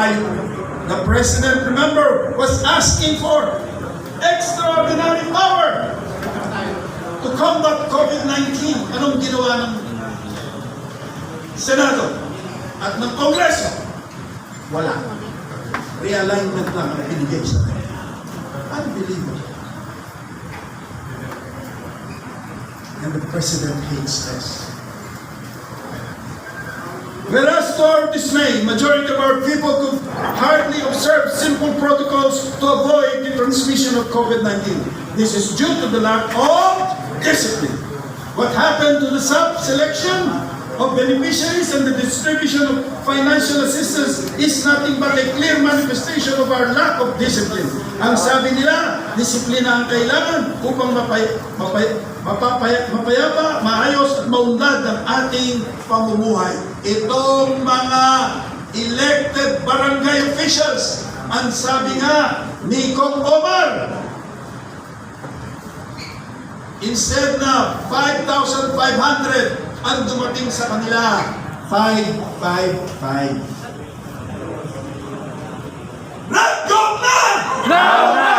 Why? The President, remember, was asking for extraordinary power to combat COVID-19. Anong ginawa ng Senado at ng Kongreso? Wala. Realignment lang ang binigay sa kanya. Unbelievable. And the President hates this. Whereas to our dismay, majority of our people could hardly observe simple protocols to avoid the transmission of COVID-19. This is due to the lack of discipline. What happened to the selection of beneficiaries and the distribution of financial assistance is nothing but a clear manifestation of our lack of discipline. Ang sabi nila, disiplina ang kailangan upang mapayapa, maayos at maunlad ang ating pamumuhay. Itong mga elected barangay officials, ang sabi nga ni Kong Omar, instead na 5,500 ang dumating sa kanila, 555. Nag-go na! Now na!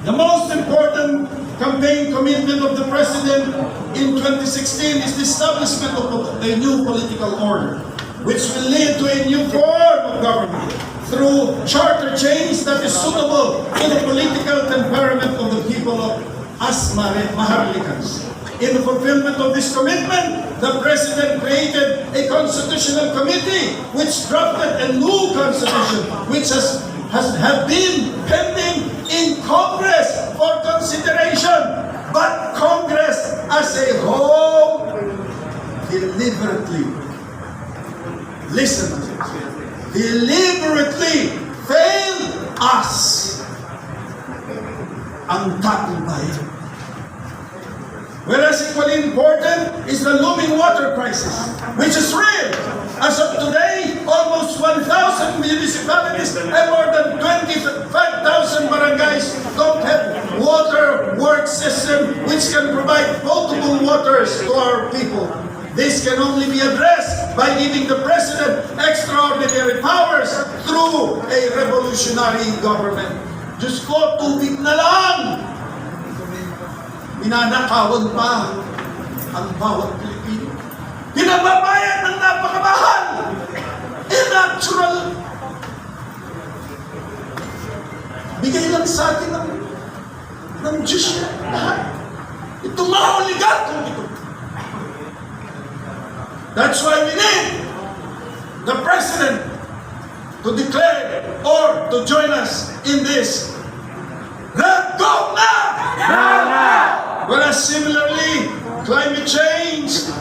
The most important campaign commitment of the President in 2016 is the establishment of a new political order, which will lead to a new form of government through charter change that is suitable to the political temperament of the people of us Maharlikans. In the fulfillment of this commitment, the President created a constitutional committee which drafted a new constitution which has been pending in Congress for consideration. But Congress as a whole deliberately, listen, deliberately failed us. Ang taong bayan. Whereas equally important is the looming water crisis, which is real. As of today, almost 1,000 municipalities and more than 25,000 barangays don't have water work system which can provide potable waters to our people. This can only be addressed by giving the President extraordinary powers through a revolutionary government. Diyos ko, tubig na lang! Minanakawan pa ang bawat Pilipino. Pinababayad ng napakamahal! Natural! Bigay lang sa atin ng Diyos yan. Lahat. Itong mga oligarkong ito. That's why we need the President to declare or to join us in this. Let go now! Now na! Whereas similarly, climate change,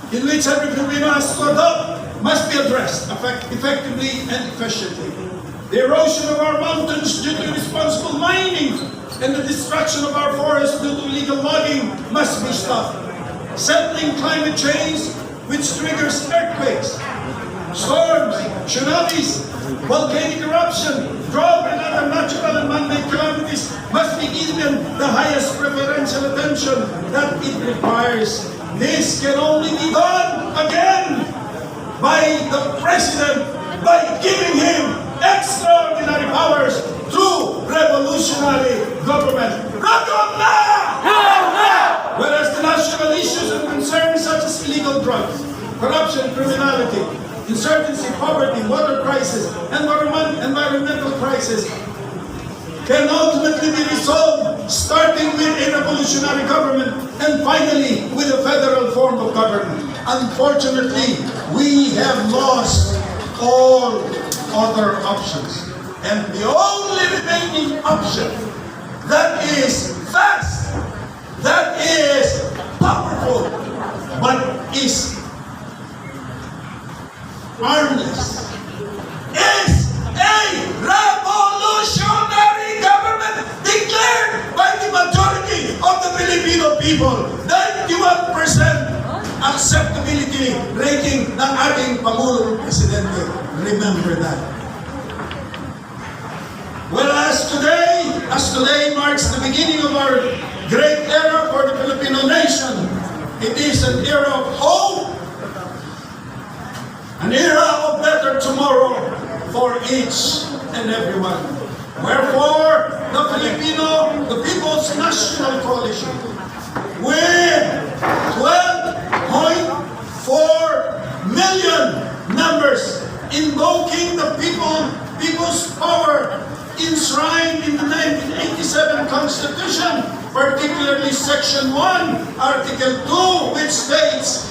in which every Filipino has to adopt, must be addressed effectively and efficiently. The erosion of our mountains due to irresponsible mining and the destruction of our forests due to illegal logging must be stopped. Settling climate change, which triggers earthquakes, storms, tsunamis, volcanic eruption, drought, and other natural and man-made calamities must be given the highest preferential attention that it requires. This can only be done again by the President, by giving him extraordinary powers through revolutionary government. Whereas the national issues and concerns such as illegal drugs, corruption, criminality, insurgency, poverty, water crisis, environmental crisis can ultimately be resolved starting with a revolutionary government and finally with a federal form of government. Unfortunately, we have lost all other options. And the only remaining option that is fast, that is powerful, but is harmless, is a revolutionary government declared by the majority of the Filipino people. 91% acceptability rating ng ating Pangulong Presidente. Remember that. Whereas today, as today marks the beginning of our great era for the Filipino nation. It is an era of hope, an era of better tomorrow for each and everyone. Wherefore, the People's National Coalition, with 12.4 million members, invoking the people's power enshrined in the 1987 Constitution, particularly Section 1, Article 2, which states,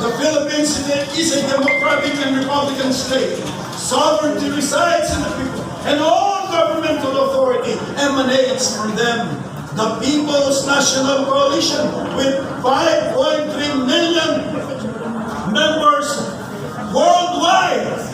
the Philippines is a democratic and republican state. Sovereignty resides in the people, and all governmental authority emanates from them. The People's National Coalition, with 5.3 million members worldwide,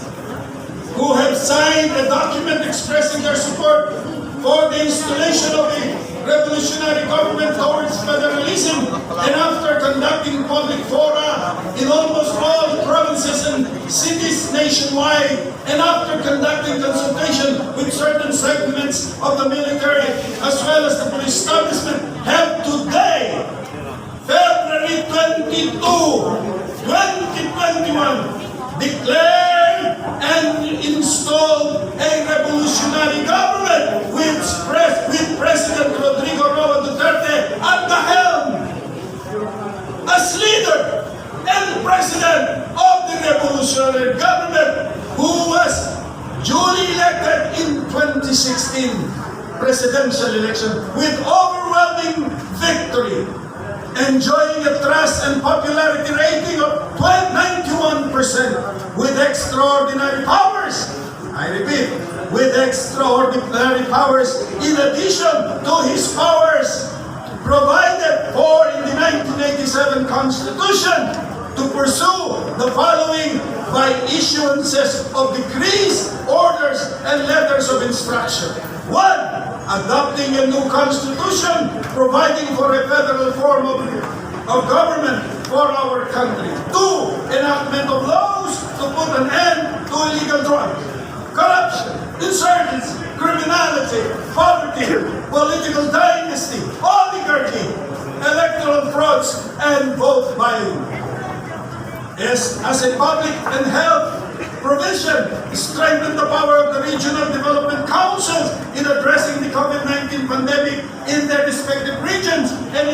who have signed a document expressing their support for the installation of a revolutionary government towards federalism, and after conducting public fora in almost all provinces and cities nationwide, and after conducting consultation with certain segments of the military as well as the police establishment, have today, February 22, 2021, declared and installed a revolutionary government with President Rodrigo Roa Duterte at the helm as leader and president of the revolutionary government, who was duly elected in 2016 presidential election with overwhelming victory, enjoying a trust and popularity rating of 91% with extraordinary powers. I repeat, with extraordinary powers in addition to his powers provided for in the 1987 Constitution to pursue the following by issuances of decrees, orders, and letters of instruction. 1. Adopting a new constitution providing for a federal form of government for our country. 2. Enactment of laws to put an end to illegal drugs, corruption, insurgency, criminality, poverty, political dynasty, oligarchy, electoral frauds, and vote buying. As a public and health provision, strengthen the power of the regional development councils in addressing the COVID-19 pandemic in their respective regions and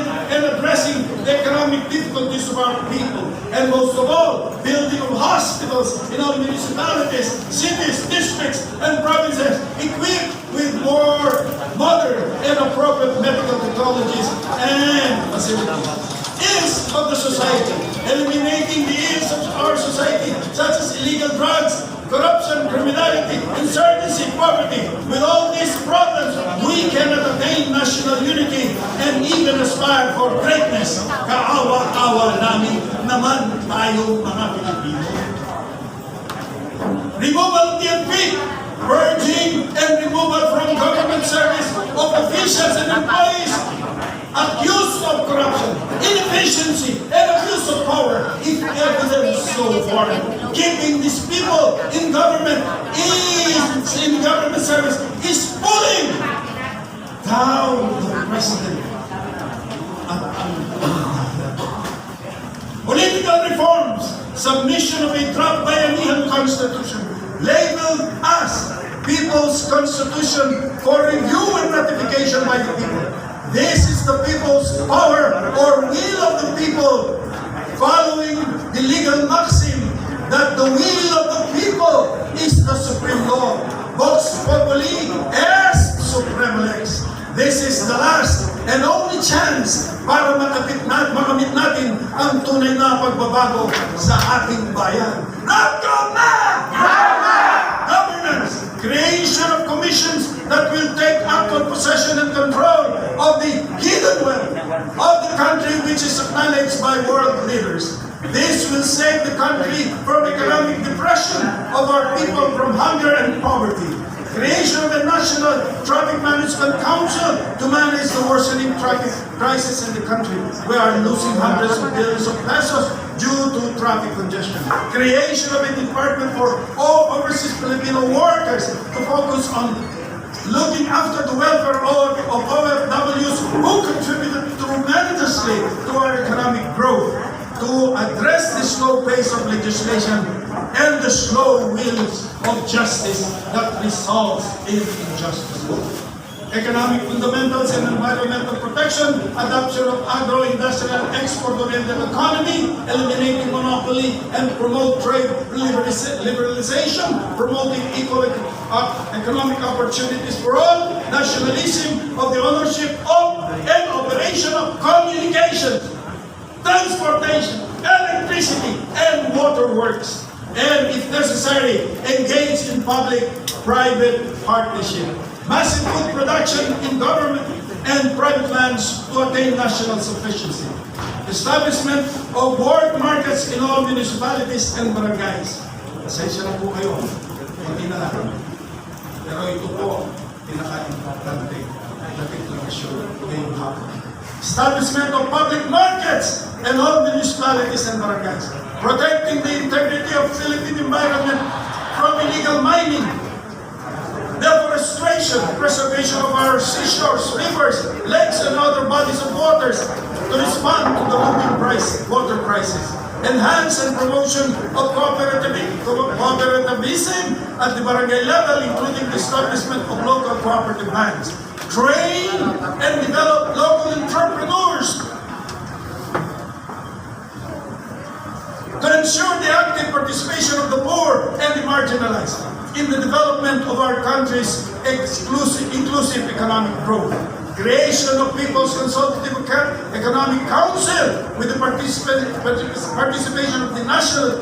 addressing the economic difficulties of our people. And most of all, building of hospitals in all municipalities, cities, districts, and provinces equipped with more modern and appropriate medical technologies and facilities. Ills of the society, eliminating the ills of our society, such as illegal drugs, corruption, criminality, insurgency, poverty. With all these problems, we cannot attain national unity and even aspire for greatness. Kaawa-awa naman tayo mga Pilipino. Removal of DNP, purging and removal from government service of officials and employees accused of corruption, inefficiency, and abuse of power, if evidence so warrant. Keeping these people in government service is pulling down the president. Political reforms, submission of a draft bayanihan constitution, labeled as People's Constitution for review and ratification by the people. This is the people's power or will of the people, following the legal maxim that the will of the people is the supreme law. Vox populi est suprema lex. This is the last and only chance para makamit natin ang tunay na pagbabago sa ating bayan. Governance, creation of commissions that will take actual possession and control of the hidden wealth of the country, which is acknowledged by world leaders. This will save the country from economic depression of our people from hunger and poverty. Creation of a National Traffic Management Council to manage the worsening traffic crisis in the country. We are losing hundreds of billions of pesos due to traffic congestion. Creation of a department for all overseas Filipino workers to focus on looking after the welfare of OFWs who contributed tremendously to our economic growth, to address the slow pace of legislation and the slow wheels of justice that results in injustice. Economic fundamentals and environmental protection, adoption of agro-industrial export-oriented economy, eliminating monopoly and promote trade liberalization, promoting equal economic opportunities for all, nationalism of the ownership of and operation of communications, transportation, electricity, and waterworks, and if necessary, engage in public-private partnership. Massive food production in government and private lands to attain national sufficiency. Establishment of work markets in all municipalities and barangays. Pasensya na po kayo, hindi na lang. Pero ito po, pinaka-importante. Dapat lang assure ngayong hapon. Establishment of public markets in all municipalities and barangays. Protecting the integrity of Philippine environment from illegal mining, deforestation, preservation of our seashores, rivers, lakes, and other bodies of waters to respond to the looming water crisis. Enhance and promotion of cooperativism at the barangay level, including the establishment of local cooperative banks. Train and develop local entrepreneurs to ensure the active participation of the poor and the marginalized in the development of our country's inclusive economic growth. Creation of People's Consultative Economic Council with the participation of the National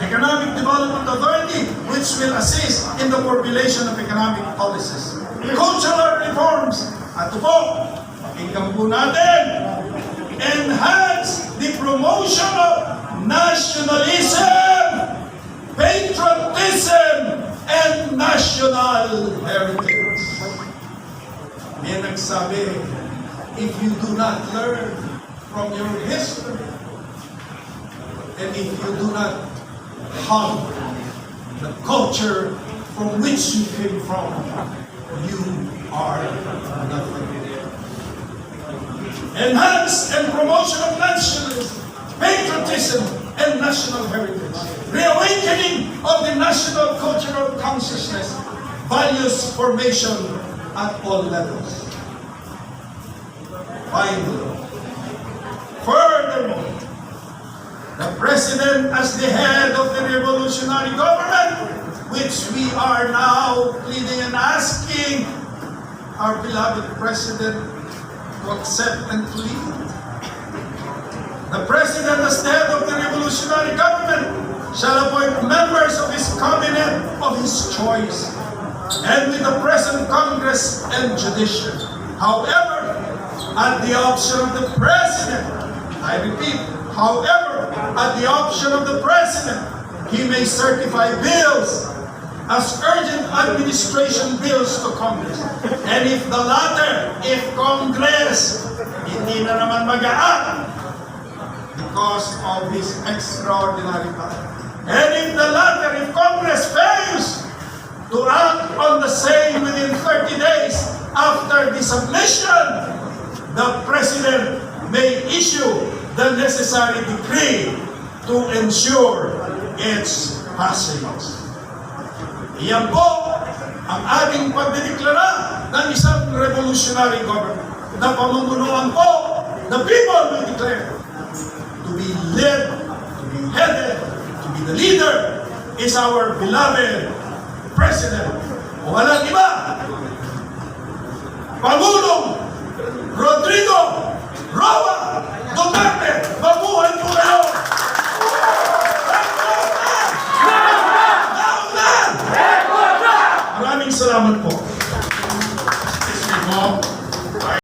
Economic Development Authority, which will assist in the formulation of economic policies. Cultural reforms. At po, pakinggan po natin. Enhance the promotion of nationalism, patriotism, and national heritage. May nagsabi, if you do not learn from your history, and if you do not have the culture from which you came from, you are nothing. Enhance and promotion of nationalism, patriotism, and national heritage. Reawakening of the national cultural consciousness, values formation at all levels. Finally, furthermore, the President as the head of the revolutionary government, which we are now pleading and asking our beloved President to accept and to lead. The President as the head of the revolutionary government shall appoint members of his cabinet of his choice, and with the present Congress and judiciary. However, at the option of the President, I repeat, however, at the option of the President, he may certify bills as urgent administration bills to Congress. And if the latter, if Congress, hindi na naman mag-act because of his extraordinary power. And if the latter, if Congress fails to act on the same within 30 days after the submission, the President may issue the necessary decree to ensure its passage. Iyan po ang ating pagdideklara ng isang revolutionary government. Na pamumunuan po, the people will declare to be led, to be headed, to be the leader is our beloved President. Walang iba. Pangulong